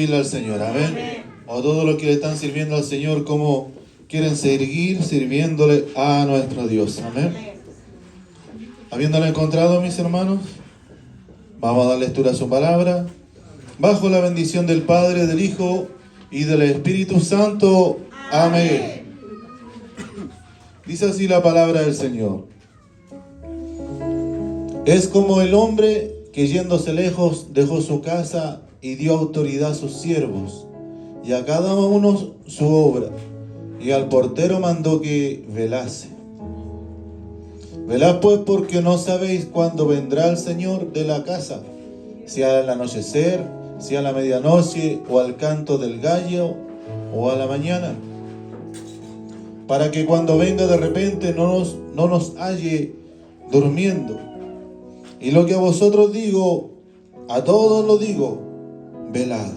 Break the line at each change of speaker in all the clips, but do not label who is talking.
Al Señor, amén. O todos los que le están sirviendo al Señor, como quieren seguir sirviéndole a nuestro Dios, amén. Habiéndolo encontrado, mis hermanos, vamos a dar lectura a su palabra, bajo la bendición del Padre, del Hijo y del Espíritu Santo, amén. Dice así la palabra del Señor: es como el hombre que yéndose lejos dejó su casa y dio autoridad a sus siervos, y a cada uno su obra, y al portero mandó que velase. Velad pues, porque no sabéis cuándo vendrá el Señor de la casa, si al anochecer, si a la medianoche, o al canto del gallo, o a la mañana, para que cuando venga de repente no nos halle durmiendo. Y lo que a vosotros digo, a todos lo digo, velad.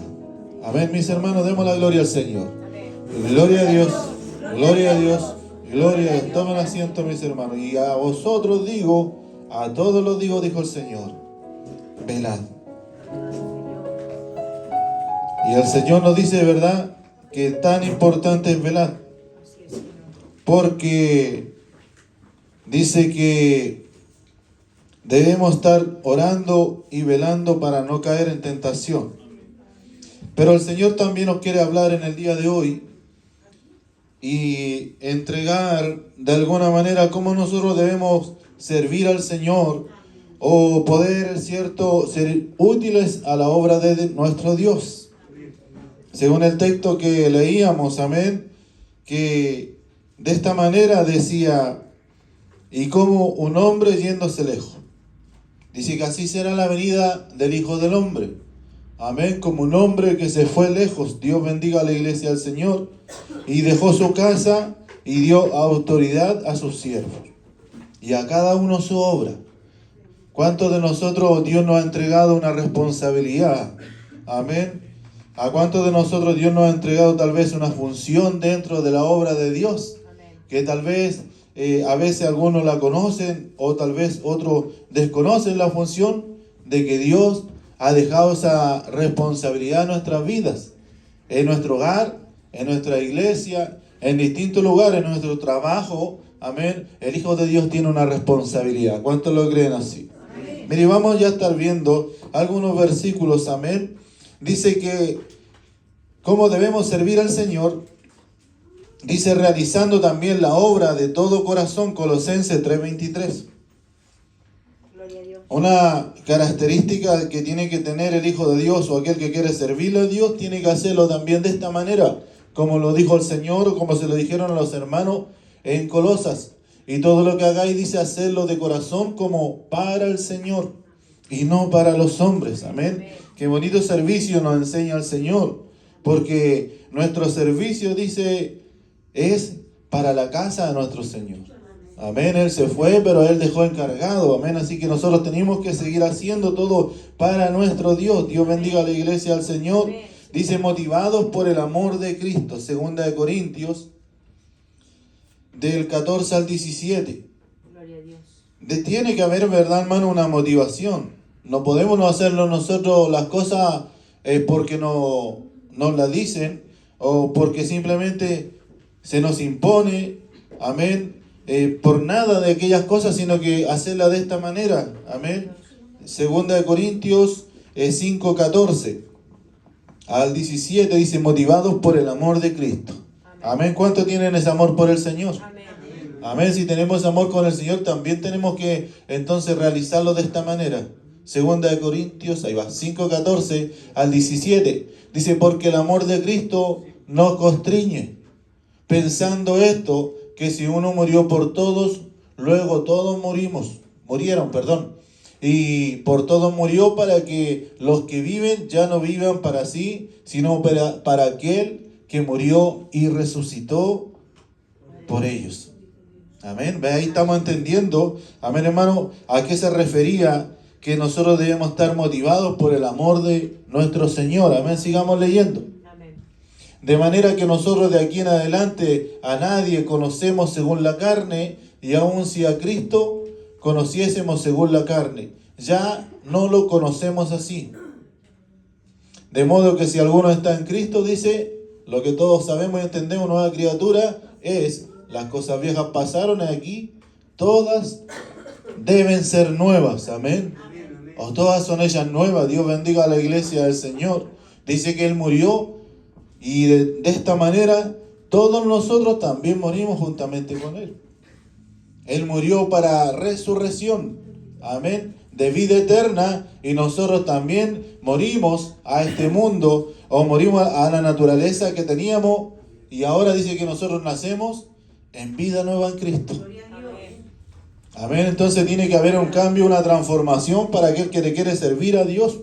Amén, mis hermanos, demos la gloria al Señor. Gloria a Dios, gloria a Dios, gloria a Dios. Tomen asiento, mis hermanos. Y a vosotros digo, a todos lo digo, dijo el Señor, velad. Y el Señor nos dice de verdad que tan importante es velar, porque dice que debemos estar orando y velando para no caer en tentación. Pero el Señor también nos quiere hablar en el día de hoy y entregar de alguna manera cómo nosotros debemos servir al Señor o poder, cierto, ser útiles a la obra de nuestro Dios. Según el texto que leíamos, amén, que de esta manera decía, y como un hombre yéndose lejos. Dice que así será la venida del Hijo del Hombre. Amén, como un hombre que se fue lejos. Dios bendiga a la iglesia del Señor. Y dejó su casa y dio autoridad a sus siervos. Y a cada uno su obra. ¿Cuántos de nosotros Dios nos ha entregado una responsabilidad? Amén. ¿A cuántos de nosotros Dios nos ha entregado tal vez una función dentro de la obra de Dios? Que tal vez a veces algunos la conocen o tal vez otros desconocen la función de que Dios ha dejado esa responsabilidad en nuestras vidas, en nuestro hogar, en nuestra iglesia, en distintos lugares, en nuestro trabajo. Amén. El Hijo de Dios tiene una responsabilidad. ¿Cuántos lo creen así? Amén. Mire, vamos ya a estar viendo algunos versículos. Amén. Dice que cómo debemos servir al Señor. Dice, realizando también la obra de todo corazón, Colosenses 3:23. Una característica que tiene que tener el Hijo de Dios o aquel que quiere servirle a Dios, tiene que hacerlo también de esta manera, como lo dijo el Señor o como se lo dijeron a los hermanos en Colosas. Y todo lo que hagáis, dice, hacerlo de corazón como para el Señor y no para los hombres. Amén. Qué bonito servicio nos enseña el Señor, porque nuestro servicio, dice, es para la casa de nuestro Señor. Amén. Él se fue, pero Él dejó encargado. Amén. Así que nosotros tenemos que seguir haciendo todo para nuestro Dios. Dios bendiga a la iglesia del Señor. Dice, motivados por el amor de Cristo. 2 Corintios, del 14 al 17.
Gloria a Dios.
Tiene que haber, ¿verdad, hermano? Una motivación. No podemos no hacerlo nosotros las cosas porque nos las dicen o porque simplemente se nos impone. Amén. Por nada de aquellas cosas, sino que hacerla de esta manera. Amén. 2 Corintios 5:14 al 17 dice, motivados por el amor de Cristo. Amén. ¿Cuánto tienen ese amor por el Señor?
Amén.
Amén. Si tenemos amor con el Señor, también tenemos que entonces realizarlo de esta manera. 2 Corintios, ahí va, 5:14 al 17. Dice, porque el amor de Cristo nos constriñe, pensando esto, que si uno murió por todos, luego todos murieron. Y por todos murió, para que los que viven ya no vivan para sí, sino para aquel que murió y resucitó por ellos. Amén. Ve, ahí estamos entendiendo, amén, hermano, a qué se refería que nosotros debemos estar motivados por el amor de nuestro Señor. Amén. Sigamos leyendo. De manera que nosotros de aquí en adelante a nadie conocemos según la carne, y aun si a Cristo conociésemos según la carne, ya no lo conocemos así. De modo que si alguno está en Cristo, dice, lo que todos sabemos y entendemos, nueva criatura, es, las cosas viejas pasaron y aquí, todas deben ser nuevas, amén. O todas son ellas nuevas. Dios bendiga a la iglesia del Señor. Dice que Él murió y de esta manera todos nosotros también morimos juntamente con Él. Él murió para resurrección, amén, de vida eterna, y nosotros también morimos a este mundo, o morimos a la naturaleza que teníamos, y ahora dice que nosotros nacemos en vida nueva en Cristo. Amén. Entonces tiene que haber un cambio, una transformación para aquel que le quiere servir a Dios.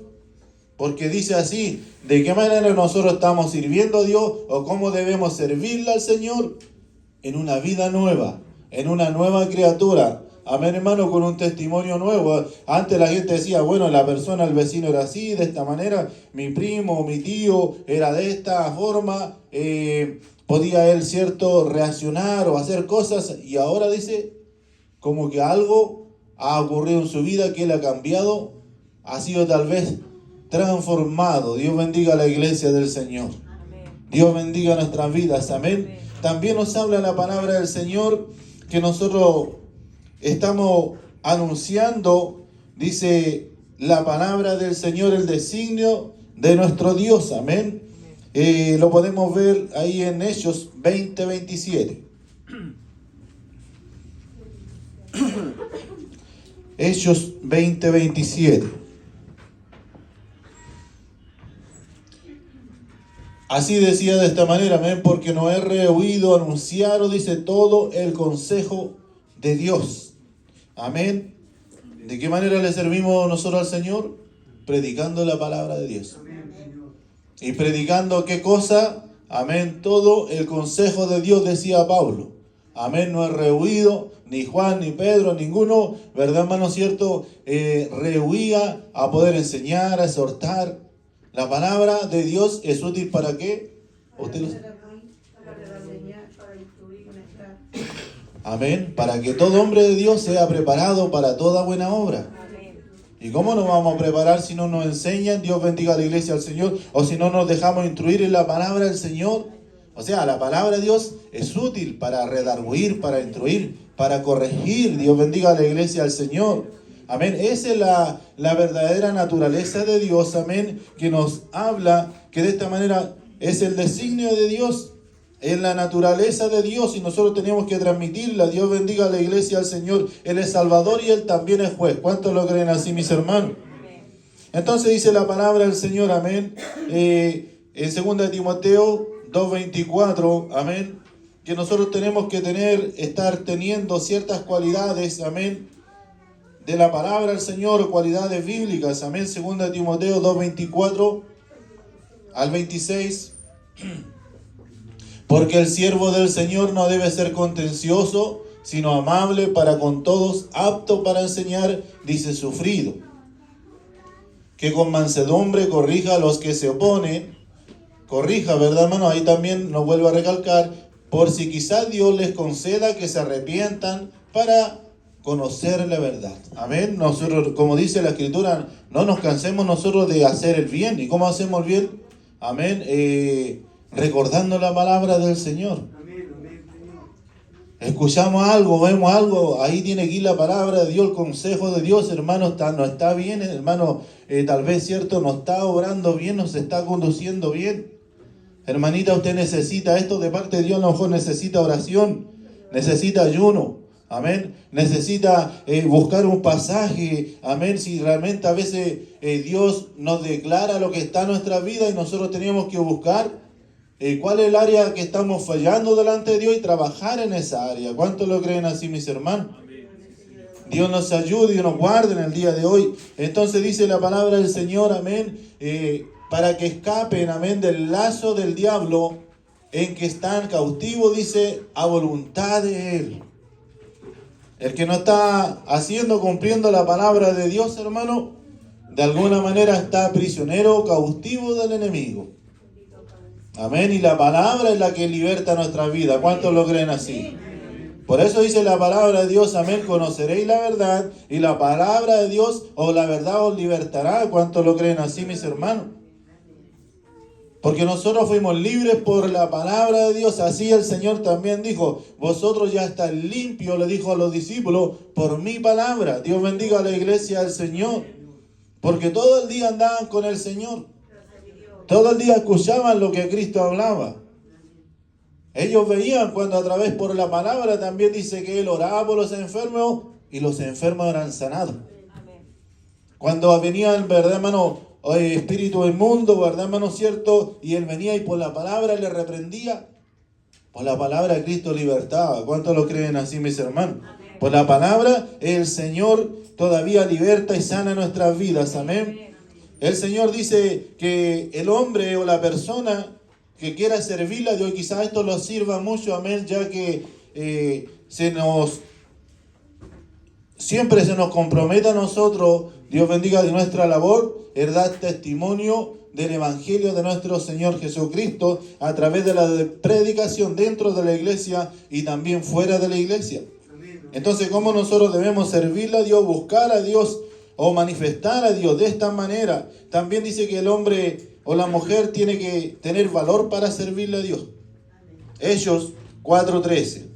Porque dice así, ¿de qué manera nosotros estamos sirviendo a Dios o cómo debemos servirle al Señor? En una vida nueva, en una nueva criatura. Amén, hermano, con un testimonio nuevo. Antes la gente decía, bueno, la persona, el vecino era así, de esta manera, mi primo, mi tío era de esta forma, podía él, cierto, reaccionar o hacer cosas, y ahora dice, como que algo ha ocurrido en su vida que él ha cambiado, ha sido tal vez transformado. Dios bendiga a la iglesia del Señor. Amén. Dios bendiga nuestras vidas. Amén. Amén. También nos habla la palabra del Señor que nosotros estamos anunciando, dice la palabra del Señor, el designio de nuestro Dios. Amén. Lo podemos ver ahí en Hechos 20:27. Hechos 20:27. Así decía de esta manera, amén, porque no he rehuido anunciar, dice, todo el consejo de Dios. Amén. ¿De qué manera le servimos nosotros al Señor? Predicando la palabra de Dios. ¿Y predicando qué cosa? Amén, todo el consejo de Dios, decía Pablo. Amén, no he rehuido, ni Juan, ni Pedro, ninguno, ¿verdad, hermano? ¿Cierto? Rehuía a poder enseñar, a exhortar. La palabra de Dios es útil ¿para qué? ¿Usted lo sabe? Amén, para que todo hombre de Dios sea preparado para toda buena obra. ¿Y cómo nos vamos a preparar si no nos enseñan? Dios bendiga a la iglesia del Señor. O si no nos dejamos instruir en la palabra del Señor. O sea, la palabra de Dios es útil para redarguir, para instruir, para corregir. Dios bendiga a la iglesia del Señor. Amén. Esa es la verdadera naturaleza de Dios. Amén. Que nos habla que de esta manera es el designio de Dios. Es la naturaleza de Dios y nosotros tenemos que transmitirla. Dios bendiga a la iglesia del Señor. Él es Salvador y Él también es juez. ¿Cuántos lo creen así, mis hermanos? Entonces dice la palabra del Señor. Amén. En 2 Timoteo 2:24. Amén. Que nosotros tenemos que estar teniendo ciertas cualidades. Amén. De la palabra del Señor, cualidades bíblicas. Amén. 2 Timoteo 2:24 al 26. Porque el siervo del Señor no debe ser contencioso, sino amable para con todos, apto para enseñar, dice, sufrido. Que con mansedumbre corrija a los que se oponen. Corrija, ¿verdad, hermano? Ahí también nos vuelvo a recalcar, por si quizás Dios les conceda que se arrepientan para conocer la verdad. Amén. Nosotros, como dice la Escritura, no nos cansemos nosotros de hacer el bien. ¿Y cómo hacemos el bien? Amén. Recordando la palabra del Señor. Escuchamos algo, vemos algo, ahí tiene que ir la palabra de Dios, el consejo de Dios, hermano, no está bien, hermano, tal vez, cierto, no está obrando bien, no se está conduciendo bien. Hermanita, usted necesita esto de parte de Dios, a lo mejor necesita oración, necesita ayuno, amén, necesita buscar un pasaje, amén, si realmente a veces Dios nos declara lo que está en nuestra vida y nosotros tenemos que buscar cuál es el área que estamos fallando delante de Dios y trabajar en esa área. ¿Cuántos lo creen así, mis hermanos? Dios nos ayude y nos guarde en el día de hoy. Entonces dice la palabra del Señor, amén, para que escapen, amén, del lazo del diablo en que están cautivos, dice, a voluntad de Él. El que no está cumpliendo la palabra de Dios, hermano, de alguna manera está prisionero, cautivo del enemigo. Amén, y la palabra es la que liberta nuestra vida. ¿Cuántos lo creen así? Por eso dice la palabra de Dios, amén, conoceréis la verdad y la palabra de Dios o la verdad os libertará. ¿Cuántos lo creen así, mis hermanos? Porque nosotros fuimos libres por la palabra de Dios. Así el Señor también dijo, vosotros ya estáis limpios, le dijo a los discípulos, por mi palabra. Dios bendiga a la iglesia del Señor. Porque todo el día andaban con el Señor. Todo el día escuchaban lo que Cristo hablaba. Ellos veían cuando a través por la palabra también dice que Él oraba por los enfermos y los enfermos eran sanados. Cuando venían, ¿verdad, hermano? Espíritu inmundo, ¿verdad, hermano? Cierto, y Él venía y por la palabra le reprendía. Por la palabra Cristo libertaba. ¿Cuántos lo creen así, mis hermanos? Por la palabra el Señor todavía liberta y sana nuestras vidas. Amén. El Señor dice que el hombre o la persona que quiera servirle a Dios, quizás esto lo sirva mucho, amén, ya que siempre se nos compromete a nosotros, Dios bendiga, de nuestra labor, el dar testimonio del Evangelio de nuestro Señor Jesucristo a través de la predicación dentro de la iglesia y también fuera de la iglesia. Entonces, ¿cómo nosotros debemos servirle a Dios, buscar a Dios o manifestar a Dios de esta manera? También dice que el hombre o la mujer tiene que tener valor para servirle a Dios. Hechos 4:13.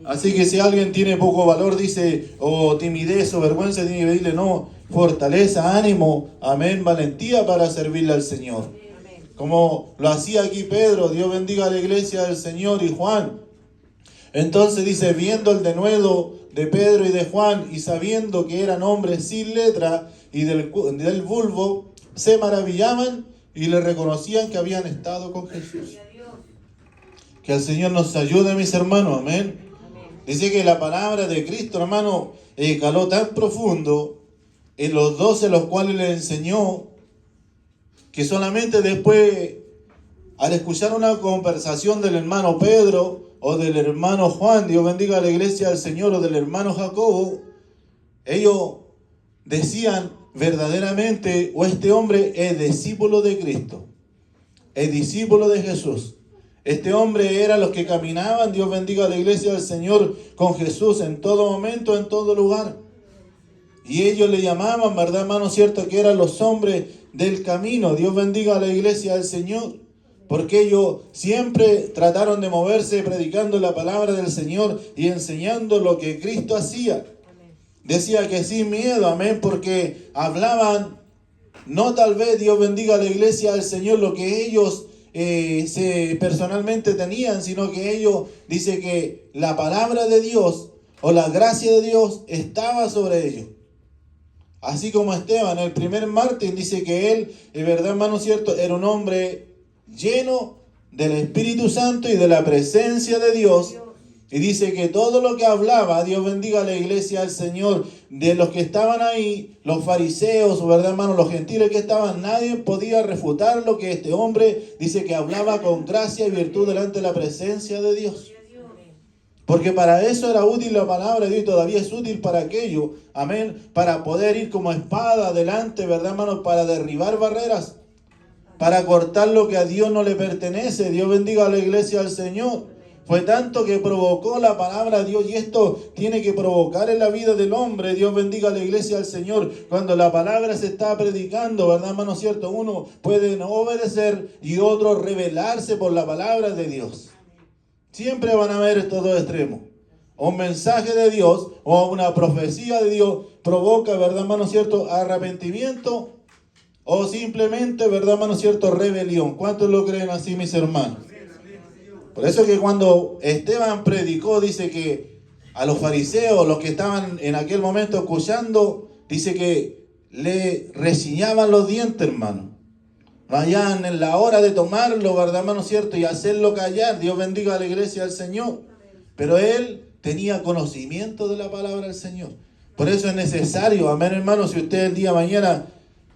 Así que si alguien tiene poco valor, dice, o timidez o vergüenza, tiene que decirle, no, fortaleza, ánimo, amén, valentía para servirle al Señor. Como lo hacía aquí Pedro, Dios bendiga a la iglesia del Señor, y Juan. Entonces dice, viendo el denuedo de Pedro y de Juan, y sabiendo que eran hombres sin letra y del vulgo, se maravillaban y le reconocían que habían estado con Jesús. Que el Señor nos ayude, mis hermanos, amén. Dice que la palabra de Cristo, hermano, caló tan profundo en los 12 los cuales le enseñó, que solamente después, al escuchar una conversación del hermano Pedro o del hermano Juan, Dios bendiga a la iglesia del Señor, o del hermano Jacobo, ellos decían verdaderamente, o este hombre es discípulo de Cristo, es discípulo de Jesús. Este hombre era los que caminaban, Dios bendiga a la iglesia del Señor, con Jesús en todo momento, en todo lugar. Y ellos le llamaban, ¿verdad, hermano? Cierto, que eran los hombres del camino. Dios bendiga a la iglesia del Señor. Porque ellos siempre trataron de moverse predicando la palabra del Señor y enseñando lo que Cristo hacía. Decía que sin miedo, amén, porque hablaban, no tal vez, Dios bendiga a la iglesia del Señor, lo que ellos personalmente tenían, sino que ellos, dice que la palabra de Dios o la gracia de Dios estaba sobre ellos. Así como Esteban, el primer mártir, dice que él, de verdad, hermano, cierto, era un hombre lleno del Espíritu Santo y de la presencia de Dios. Y dice que todo lo que hablaba, Dios bendiga a la iglesia del Señor, de los que estaban ahí, los fariseos, ¿verdad, hermano? Los gentiles que estaban, nadie podía refutar lo que este hombre dice que hablaba con gracia y virtud delante de la presencia de Dios. Porque para eso era útil la palabra de Dios y todavía es útil para aquello, amén, para poder ir como espada adelante, ¿verdad, hermano? Para derribar barreras, para cortar lo que a Dios no le pertenece. Dios bendiga a la iglesia del Señor. Fue tanto que provocó la palabra de Dios, y esto tiene que provocar en la vida del hombre. Dios bendiga a la iglesia del Señor. Cuando la palabra se está predicando, ¿verdad, hermano? Cierto, uno puede no obedecer y otro rebelarse por la palabra de Dios. Siempre van a haber estos dos extremos. Un mensaje de Dios o una profecía de Dios provoca, ¿verdad, hermano? Cierto, arrepentimiento o simplemente, ¿verdad, hermano? Cierto, rebelión. ¿Cuántos lo creen así, mis hermanos? Por eso que cuando Esteban predicó, dice que a los fariseos, los que estaban en aquel momento escuchando, dice que le rechiñaban los dientes, hermano. Vayan en la hora de tomarlo, ¿verdad, hermano? Cierto, y hacerlo callar. Dios bendiga a la iglesia del Señor. Pero él tenía conocimiento de la palabra del Señor. Por eso es necesario, amén, hermano, si usted el día de mañana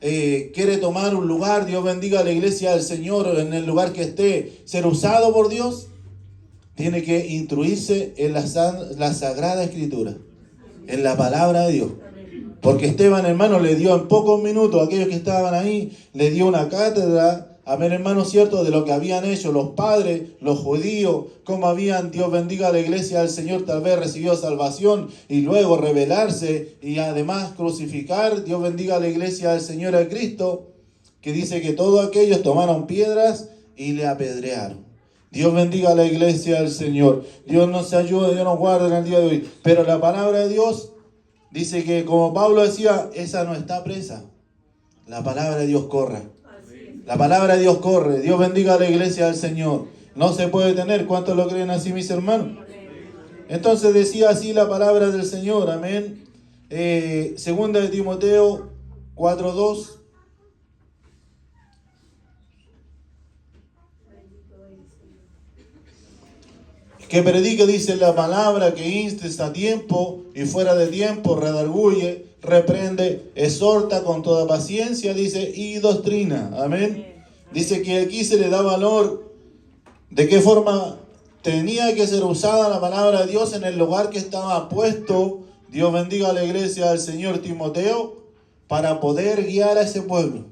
quiere tomar un lugar, Dios bendiga a la iglesia del Señor, en el lugar que esté, ser usado por Dios, tiene que instruirse en la Sagrada Escritura, en la palabra de Dios. Porque Esteban, hermano, le dio en pocos minutos a aquellos que estaban ahí, le dio una cátedra, amén, hermano, cierto, de lo que habían hecho los padres, los judíos, cómo habían, Dios bendiga a la iglesia del Señor, tal vez recibió salvación y luego rebelarse y además crucificar, Dios bendiga a la iglesia del Señor a Cristo. que dice que todos aquellos tomaron piedras y le apedrearon. Dios bendiga a la iglesia del Señor. Dios nos ayude, Dios nos guarde en el día de hoy. Pero la palabra de Dios dice que, como Pablo decía, esa no está presa. La palabra de Dios corre. La palabra de Dios corre. Dios bendiga a la iglesia del Señor. No se puede detener. ¿Cuántos lo creen así, mis hermanos? Entonces decía así la palabra del Señor. Amén. Segunda de Timoteo 4:2. Que predique, dice la palabra, que instes a tiempo y fuera de tiempo, redarguye, reprende, exhorta con toda paciencia, dice, y doctrina. Amén. Dice que aquí se le da valor de qué forma tenía que ser usada la palabra de Dios en el lugar que estaba puesto. Dios bendiga a la iglesia del Señor Timoteo para poder guiar a ese pueblo.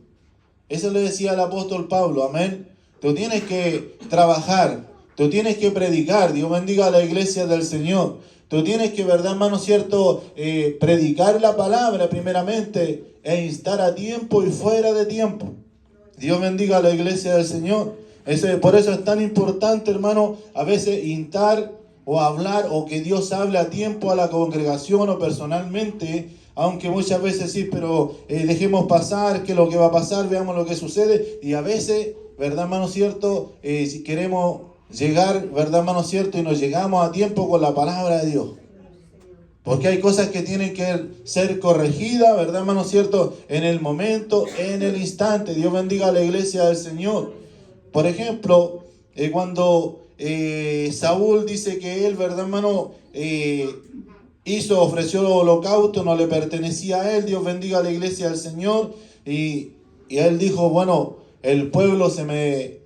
Eso le decía el apóstol Pablo. Amén. Tú tienes que trabajar. Tú tienes que predicar. Dios bendiga a la iglesia del Señor. Tú tienes que, ¿verdad, hermano, cierto? Predicar la palabra primeramente e instar a tiempo y fuera de tiempo. Dios bendiga a la iglesia del Señor. Por eso es tan importante, hermano, a veces instar o hablar o que Dios hable a tiempo a la congregación o personalmente. Aunque muchas veces sí, pero dejemos pasar, que lo que va a pasar, veamos lo que sucede. Y a veces, ¿verdad, hermano, cierto? Si queremos llegar, ¿verdad, hermano, cierto? Y nos llegamos a tiempo con la palabra de Dios. Porque hay cosas que tienen que ser corregidas, ¿verdad, hermano, cierto? En el momento, en el instante. Dios bendiga a la iglesia del Señor. Por ejemplo, cuando Saúl dice que él, ¿verdad, hermano? Ofreció holocausto, no le pertenecía a él. Dios bendiga a la iglesia del Señor. Y él dijo, bueno, el pueblo se me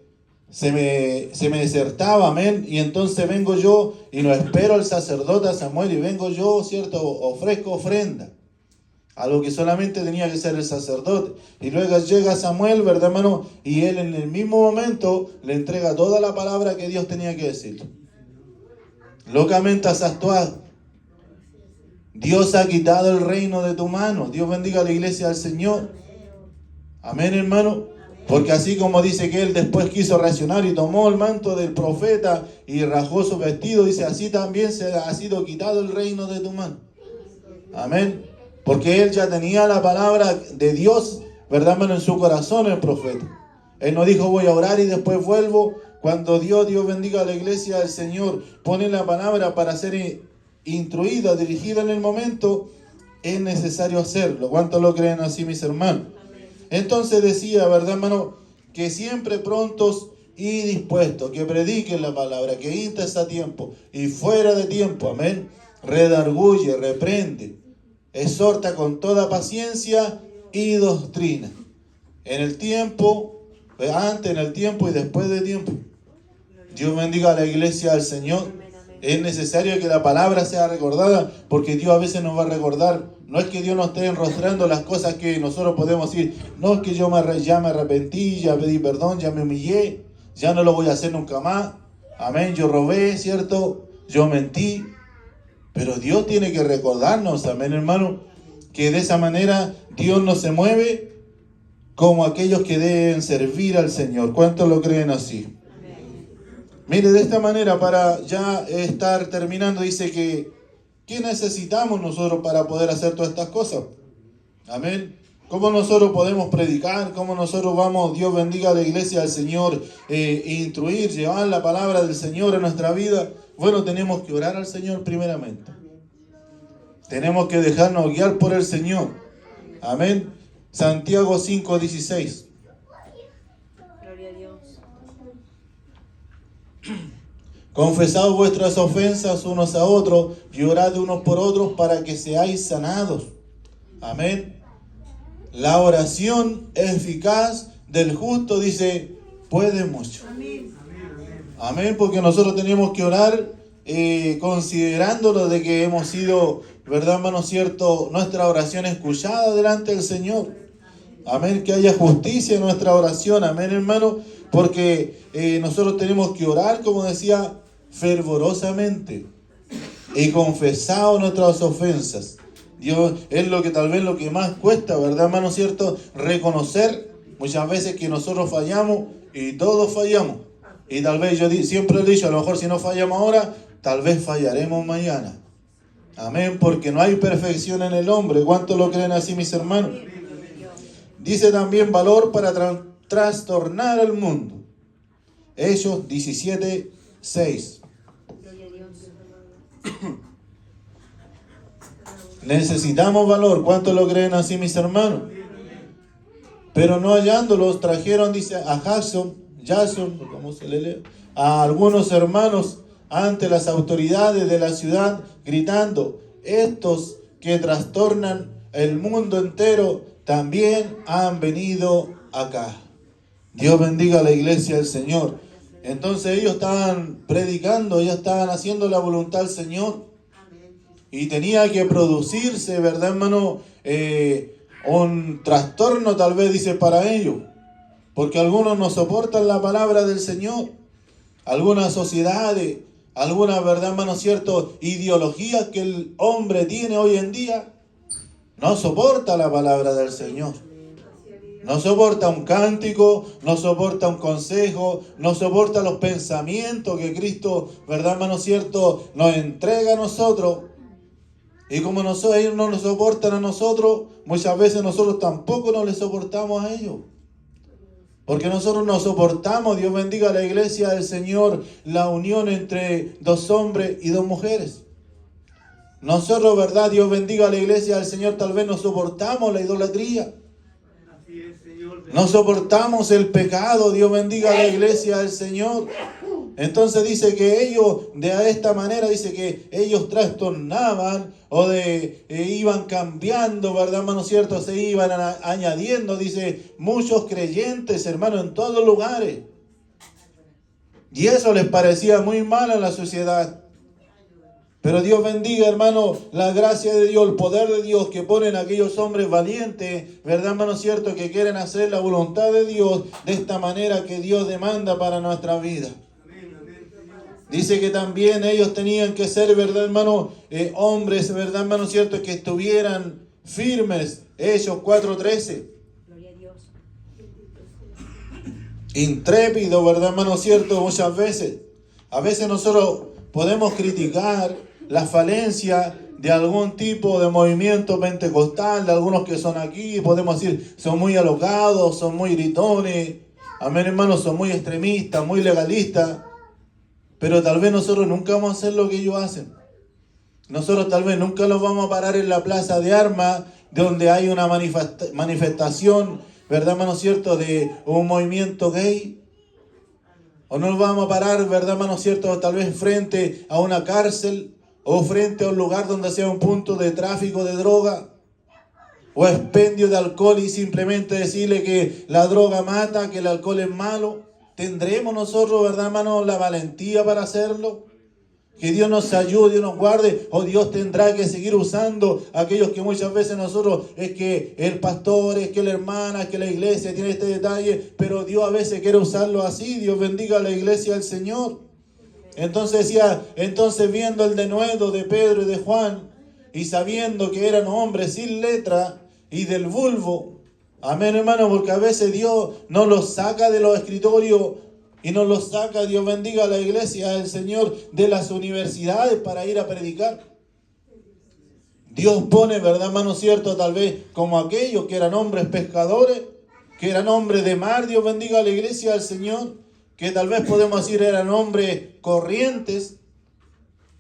desertaba, amén, y entonces vengo yo y no espero al sacerdote, a Samuel, y vengo yo, cierto, ofrezco ofrenda, a lo que solamente tenía que ser el sacerdote, y luego llega Samuel, ¿verdad, hermano? Y él en el mismo momento le entrega toda la palabra que Dios tenía que decir. Locamente has actuado. Dios ha quitado el reino de tu mano. Dios bendiga a la iglesia del Señor. Amén, hermano. Porque así como dice que él después quiso reaccionar y tomó el manto del profeta y rasgó su vestido, dice, así también se ha sido quitado el reino de tu mano. Amén. Porque él ya tenía la palabra de Dios, ¿verdad, hermano?, en su corazón, el profeta. Él no dijo, voy a orar y después vuelvo. Cuando Dios bendiga a la iglesia del Señor, pone la palabra para ser instruida, dirigida en el momento, es necesario hacerlo. ¿Cuántos lo creen así, mis hermanos? Entonces decía, ¿verdad, hermano? Que siempre prontos y dispuestos, que prediquen la palabra, que instes a tiempo y fuera de tiempo, amén. Redarguye, reprende, exhorta con toda paciencia y doctrina. En el tiempo, antes, en el tiempo y después de tiempo. Dios bendiga a la iglesia del Señor. Es necesario que la palabra sea recordada, porque Dios a veces nos va a recordar. No es que Dios nos esté enrostrando las cosas que nosotros podemos decir. No es que ya me arrepentí, ya pedí perdón, ya me humillé, ya no lo voy a hacer nunca más. Amén, yo robé, ¿cierto? Yo mentí. Pero Dios tiene que recordarnos, amén, hermano, que de esa manera Dios no se mueve como aquellos que deben servir al Señor. ¿Cuántos lo creen así? Mire, de esta manera, para ya estar terminando, dice que ¿qué necesitamos nosotros para poder hacer todas estas cosas? Amén. ¿Cómo nosotros podemos predicar? ¿Cómo nosotros vamos, Dios bendiga a la iglesia del Señor, instruir, llevar la palabra del Señor a nuestra vida? Bueno, tenemos que orar al Señor primeramente. Tenemos que dejarnos guiar por el Señor. Amén. Santiago 5:16.
Gloria a Dios.
Confesad vuestras ofensas unos a otros y orad unos por otros para que seáis sanados. Amén. La oración eficaz del justo, dice, puede mucho. Amén, porque nosotros tenemos que orar considerándolo de que hemos sido, ¿verdad, hermano, cierto? Nuestra oración escuchada delante del Señor. Amén, que haya justicia en nuestra oración. Amén, hermano, porque nosotros tenemos que orar, como decía, fervorosamente y confesado nuestras ofensas. Dios es lo que tal vez lo que más cuesta, ¿verdad, hermano, cierto? Reconocer muchas veces que nosotros fallamos y todos fallamos. Y tal vez siempre he dicho, a lo mejor si no fallamos ahora, tal vez fallaremos mañana. Amén, porque no hay perfección en el hombre. ¿Cuántos lo creen así, mis hermanos? Dice también valor para trastornar al mundo. Hechos 17:6.
Gloria a Dios.
Necesitamos valor. ¿Cuántos lo creen así, mis hermanos? Pero no hallándolos, trajeron, dice, a Jason, ¿cómo se le lee? A algunos hermanos ante las autoridades de la ciudad, gritando: estos que trastornan el mundo entero también han venido acá. Dios bendiga a la iglesia del Señor. Entonces ellos estaban predicando, ellos estaban haciendo la voluntad del Señor. Y tenía que producirse, ¿verdad, hermano? Un trastorno tal vez, dice, para ellos. Porque algunos no soportan la palabra del Señor. Algunas sociedades, algunas, ¿verdad, hermano, cierto? Ideologías que el hombre tiene hoy en día, no soporta la palabra del Señor. No soporta un cántico, no soporta un consejo, no soporta los pensamientos que Cristo, ¿verdad, hermano, cierto?, nos entrega a nosotros. Y como ellos no nos soportan a nosotros, muchas veces nosotros tampoco nos les soportamos a ellos. Porque nosotros nos soportamos, Dios bendiga a la iglesia del Señor, la unión entre dos hombres y dos mujeres. Nosotros, ¿verdad? Dios bendiga a la iglesia del Señor, tal vez nos soportamos la idolatría. No soportamos el pecado, Dios bendiga a la iglesia del Señor. Entonces dice que ellos, de esta manera, dice que ellos trastornaban iban cambiando, ¿verdad, hermano, cierto? Se iban añadiendo, dice, muchos creyentes, hermano, en todos lugares. Y eso les parecía muy mal a la sociedad. Pero Dios bendiga, hermano, la gracia de Dios, el poder de Dios que ponen aquellos hombres valientes, ¿verdad, hermano, cierto? Que quieren hacer la voluntad de Dios de esta manera que Dios demanda para nuestra vida. Dice que también ellos tenían que ser, ¿verdad, hermano? Hombres, ¿verdad, hermano, cierto? Que estuvieran firmes. Hechos 4:13.
Gloria a Dios.
Intrépido, ¿verdad, hermano, cierto? Muchas veces. A veces nosotros podemos criticar la falencia de algún tipo de movimiento pentecostal, de algunos que son aquí. Podemos decir, son muy alocados, son muy gritones. Amén, hermano, son muy extremistas, muy legalistas. Pero tal vez nosotros nunca vamos a hacer lo que ellos hacen. Nosotros tal vez nunca los vamos a parar en la plaza de armas, donde hay una manifestación, ¿verdad, hermano, cierto?, de un movimiento gay. O no nos vamos a parar, ¿verdad, hermano, cierto?, tal vez frente a una cárcel, o frente a un lugar donde sea un punto de tráfico de droga, o expendio de alcohol, y simplemente decirle que la droga mata, que el alcohol es malo. ¿Tendremos nosotros, verdad, hermano, la valentía para hacerlo? Que Dios nos ayude, Dios nos guarde, o Dios tendrá que seguir usando a aquellos que muchas veces nosotros, es que el pastor, es que la hermana, es que la iglesia tiene este detalle, pero Dios a veces quiere usarlo así. Dios bendiga a la iglesia del Señor. Entonces decía, viendo el denuedo de Pedro y de Juan, y sabiendo que eran hombres sin letra y del vulgo, amén, hermano, porque a veces Dios nos los saca de los escritorios y nos los saca, Dios bendiga a la iglesia del Señor, de las universidades para ir a predicar. Dios pone, ¿verdad, hermano, cierto? Tal vez como aquellos que eran hombres pescadores, que eran hombres de mar, Dios bendiga a la iglesia del Señor, que tal vez podemos decir eran hombres corrientes,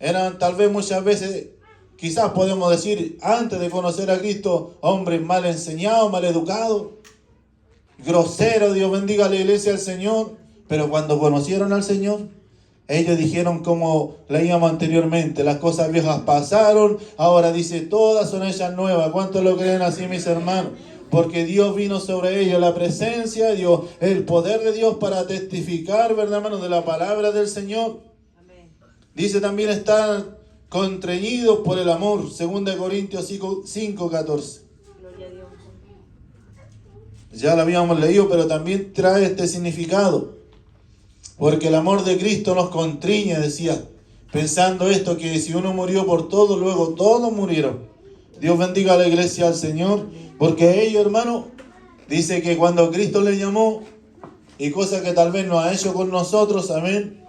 eran tal vez muchas veces, quizás podemos decir, antes de conocer a Cristo, hombres mal enseñados, mal educados, groseros, Dios bendiga a la iglesia del Señor. Pero cuando conocieron al Señor, ellos dijeron, como leíamos anteriormente, las cosas viejas pasaron, ahora dice, todas son ellas nuevas. ¿Cuántos lo creen así, mis hermanos? Porque Dios vino sobre ellos, la presencia de Dios, el poder de Dios para testificar, ¿verdad, hermano?, de la palabra del Señor. Amén. Dice también, están contrañidos por el amor, 2 Corintios 5:14.
Gloria a Dios.
Ya lo habíamos leído, pero también trae este significado. Porque el amor de Cristo nos constriñe, decía, pensando esto, que si uno murió por todos, luego todos murieron. Dios bendiga a la iglesia del Señor, porque ellos, hermano, Dice que cuando Cristo le llamó, y cosa que tal vez no ha hecho con nosotros, amén,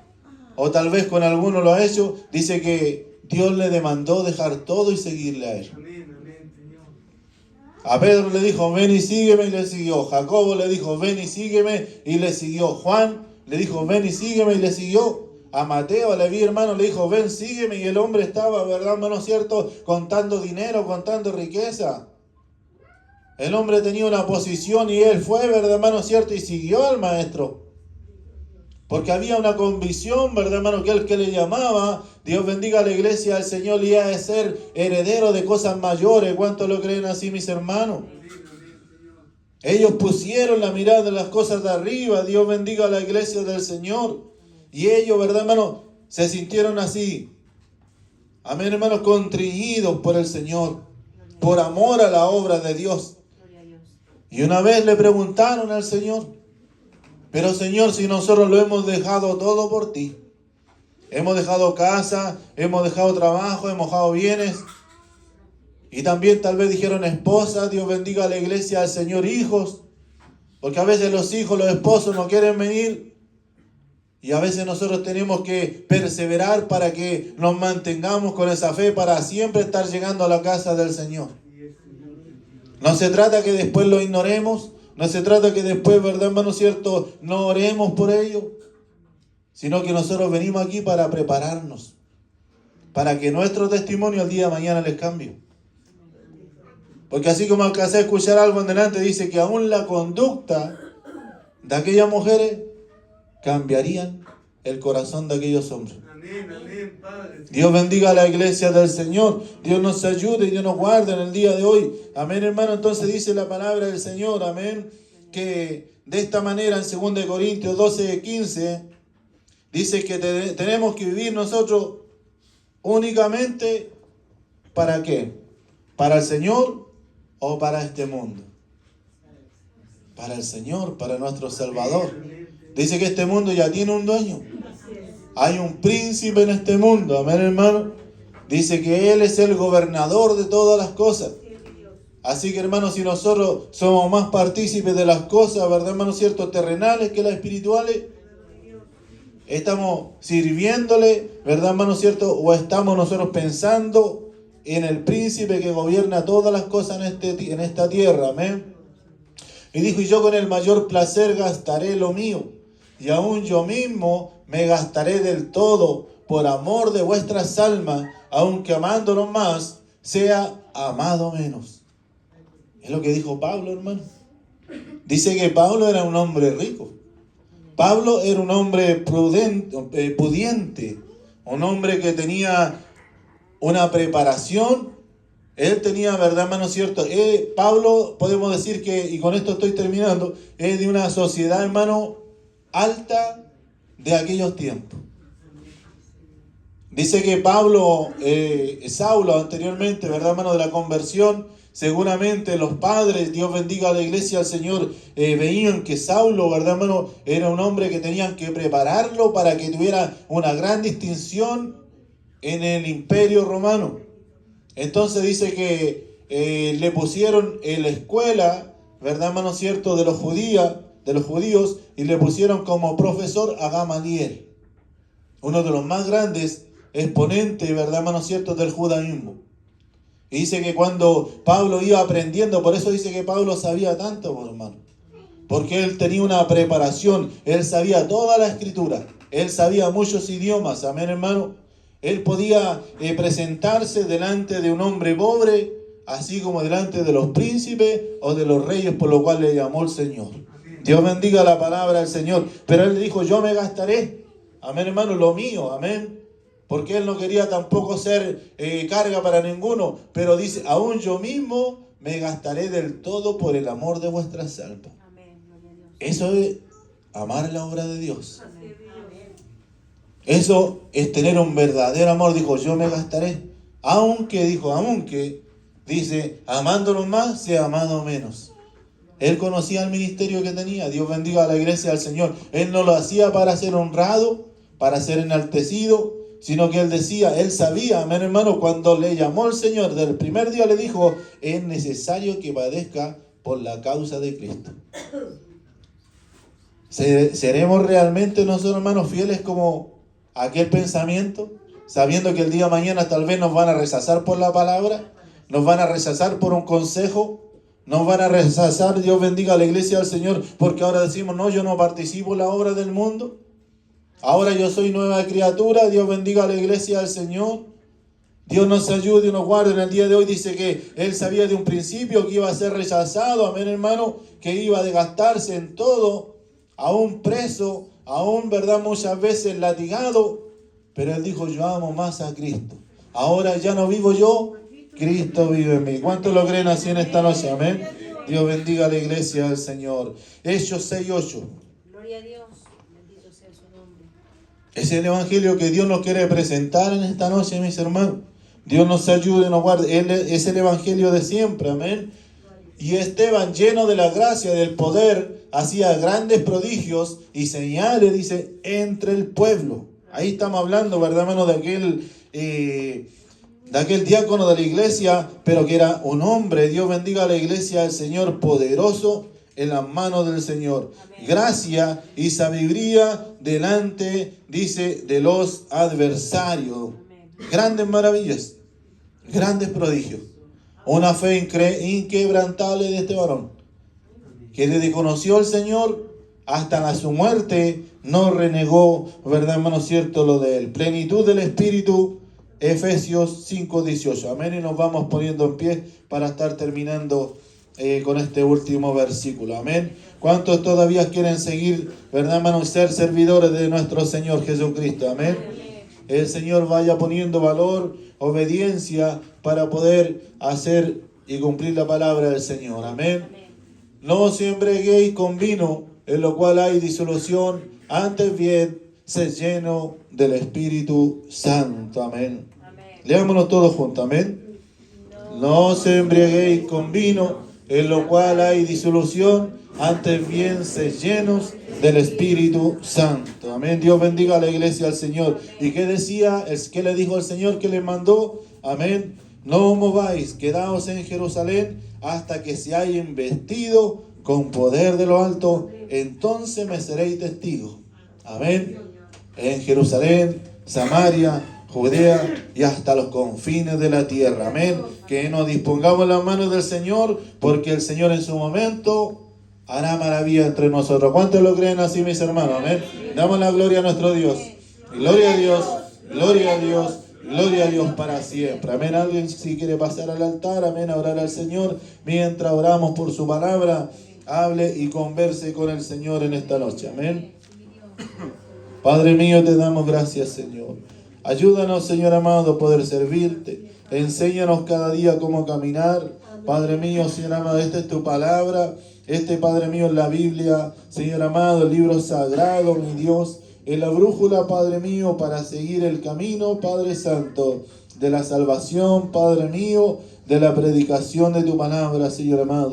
o tal vez con alguno lo ha hecho, dice que Dios le demandó dejar todo y seguirle a él. A Pedro le dijo, ven y sígueme, y le siguió. Jacobo le dijo, ven y sígueme, y le siguió. Juan le dijo, ven y sígueme, y le siguió. A Mateo, a Leví, hermano, le dijo, ven, sígueme, y el hombre estaba, ¿verdad, hermano cierto?, contando dinero, contando riqueza. El hombre tenía una posición y él fue, ¿verdad, hermano cierto?, y siguió al maestro. Porque había una convicción, ¿verdad, hermano?, que el que le llamaba, Dios bendiga a la iglesia, al Señor le iba a ser heredero de cosas mayores. ¿Cuántos lo creen así, mis hermanos? Ellos pusieron la mirada en las cosas de arriba. Dios bendiga a la iglesia del Señor. Y ellos, ¿verdad, hermano?, se sintieron así. Amén, hermanos, contriñidos por el Señor, por amor a la obra de Dios. Y una vez le preguntaron al Señor, pero Señor, si nosotros lo hemos dejado todo por ti, hemos dejado casa, hemos dejado trabajo, hemos dejado bienes, y también tal vez dijeron esposa, Dios bendiga a la iglesia, al Señor, hijos, porque a veces los hijos, los esposos no quieren venir, y a veces nosotros tenemos que perseverar para que nos mantengamos con esa fe para siempre estar llegando a la casa del Señor. No se trata que después lo ignoremos, no se trata que después, ¿verdad, hermano cierto?, no oremos por ello, sino que nosotros venimos aquí para prepararnos, para que nuestro testimonio el día de mañana les cambie. Porque así como alcancé a escuchar algo en delante, dice que aún la conducta de aquellas mujeres cambiarían el corazón de aquellos hombres.
Amén, Padre.
Dios bendiga a la iglesia del Señor. Dios nos ayude y Dios nos guarde en el día de hoy. Amén, hermano. Entonces dice la palabra del Señor, amén, que de esta manera en 2 Corintios 12:15 dice que tenemos que vivir nosotros únicamente ¿para qué? ¿Para el Señor o para este mundo? Para el Señor, para nuestro Salvador. Dice que este mundo ya tiene un dueño. Hay un príncipe en este mundo, amén, hermano. Dice que Él es el gobernador de todas las cosas. Así que, hermano, si nosotros somos más partícipes de las cosas, ¿verdad, hermano cierto?, terrenales que las espirituales, estamos sirviéndole, ¿verdad, hermano cierto?, o estamos nosotros pensando en el príncipe que gobierna todas las cosas en esta tierra, amén. Y dijo, y yo con el mayor placer gastaré lo mío, y aún yo mismo me gastaré del todo por amor de vuestras almas, aunque amándonos más, sea amado menos. Es lo que dijo Pablo, hermano. Dice que Pablo era un hombre rico. Pablo era un hombre pudiente, un hombre que tenía una preparación. Él tenía, ¿verdad, hermano cierto? Pablo, podemos decir que, y con esto estoy terminando, es de una sociedad, hermano, alta de aquellos tiempos. Dice que Saulo anteriormente, ¿verdad, hermano?, de la conversión, seguramente los padres, Dios bendiga a la iglesia, al Señor, veían que Saulo, ¿verdad, hermano?, era un hombre que tenían que prepararlo para que tuviera una gran distinción en el imperio romano. Entonces dice que le pusieron en la escuela, ¿verdad, hermano cierto?, de los judíos, y le pusieron como profesor a Gamaliel, uno de los más grandes exponentes, ¿verdad, hermano cierto?, del judaísmo. Y dice que cuando Pablo iba aprendiendo, por eso dice que Pablo sabía tanto, hermano, porque él tenía una preparación, él sabía toda la escritura, él sabía muchos idiomas, amén, hermano. Él podía presentarse delante de un hombre pobre, así como delante de los príncipes o de los reyes, por lo cual le llamó el Señor. Dios bendiga la palabra del Señor. Pero él dijo, yo me gastaré, amén, hermano, lo mío, amén. Porque él no quería tampoco ser carga para ninguno. Pero dice, aún yo mismo me gastaré del todo por el amor de vuestras almas. Eso es amar la obra de Dios. Eso es tener un verdadero amor. Dijo, yo me gastaré. Aunque, dice, amándonos más, sea amado menos. Él conocía el ministerio que tenía. Dios bendiga a la iglesia del Señor. Él no lo hacía para ser honrado, para ser enaltecido, sino que él decía, él sabía, amén, hermano, cuando le llamó el Señor, del primer día le dijo, es necesario que padezca por la causa de Cristo. ¿Seremos realmente nosotros, hermanos, fieles como aquel pensamiento? Sabiendo que el día de mañana tal vez nos van a rechazar por la palabra, nos van a rechazar por un consejo, nos van a rechazar, Dios bendiga a la iglesia del Señor, porque ahora decimos, no, yo no participo en la obra del mundo. Ahora yo soy nueva criatura, Dios bendiga a la iglesia del Señor. Dios nos ayude y nos guarde. En el día de hoy dice que Él sabía de un principio que iba a ser rechazado, amén, hermano, que iba a desgastarse en todo, aún preso, aún, verdad, muchas veces latigado, pero Él dijo, yo amo más a Cristo. Ahora ya no vivo yo, Cristo vive en mí. ¿Cuántos lo creen así en esta noche? Amén. Dios bendiga a la iglesia del Señor. Hechos 6:8.
Gloria a Dios. Bendito sea su nombre.
Es el evangelio que Dios nos quiere presentar en esta noche, mis hermanos. Dios nos ayude y nos guarde. Él es el evangelio de siempre, amén. Y Esteban, lleno de la gracia, del poder, hacía grandes prodigios y señales, dice, entre el pueblo. Ahí estamos hablando, ¿verdad, hermano? De aquel diácono de la iglesia, pero que era un hombre. Dios bendiga a la iglesia del Señor, poderoso en las manos del Señor. Amén. Gracia y sabiduría delante, dice, de los adversarios. Amén. Grandes maravillas, grandes prodigios. Una fe inquebrantable de este varón, que desde que conoció al Señor hasta su muerte no renegó, ¿verdad, hermano? Cierto lo de él. Plenitud del Espíritu, Efesios 5:18. Amén. Y nos vamos poniendo en pie para estar terminando con este último versículo. Amén. ¿Cuántos todavía quieren seguir, verdad, hermano, ser servidores de nuestro Señor Jesucristo? Amén. El Señor vaya poniendo valor, obediencia para poder hacer y cumplir la palabra del Señor. Amén. No os embriaguéis con vino, en lo cual hay disolución, antes bien, sed lleno del Espíritu Santo. Amén. Leámonos todos juntos. Amén. No os embriaguéis con vino, en lo cual hay disolución, antes bien, sed llenos del Espíritu Santo. Amén. Dios bendiga a la iglesia del Señor. ¿Y qué decía? ¿Qué le dijo el Señor que le mandó? Amén. No mováis, quedaos en Jerusalén hasta que se haya investido con poder de lo alto, entonces me seréis testigos. Amén. En Jerusalén, Samaria, Judea y hasta los confines de la tierra. Amén. Que nos dispongamos en las manos del Señor, porque el Señor en su momento hará maravilla entre nosotros. ¿Cuántos lo creen así, mis hermanos? Amén. Damos la gloria a nuestro Dios. Gloria a Dios, gloria a Dios, gloria a Dios para siempre. Amén. Alguien si quiere pasar al altar, amén, a orar al Señor mientras oramos por su palabra. Hable y converse con el Señor en esta noche. Amén. Padre mío, te damos gracias, Señor. Ayúdanos, Señor amado, a poder servirte. Enséñanos cada día cómo caminar. Padre mío, Señor amado, esta es tu palabra. Padre mío, es la Biblia. Señor amado, el libro sagrado, mi Dios. Es la brújula, Padre mío, para seguir el camino, Padre Santo, de la salvación, Padre mío, de la predicación de tu palabra, Señor amado.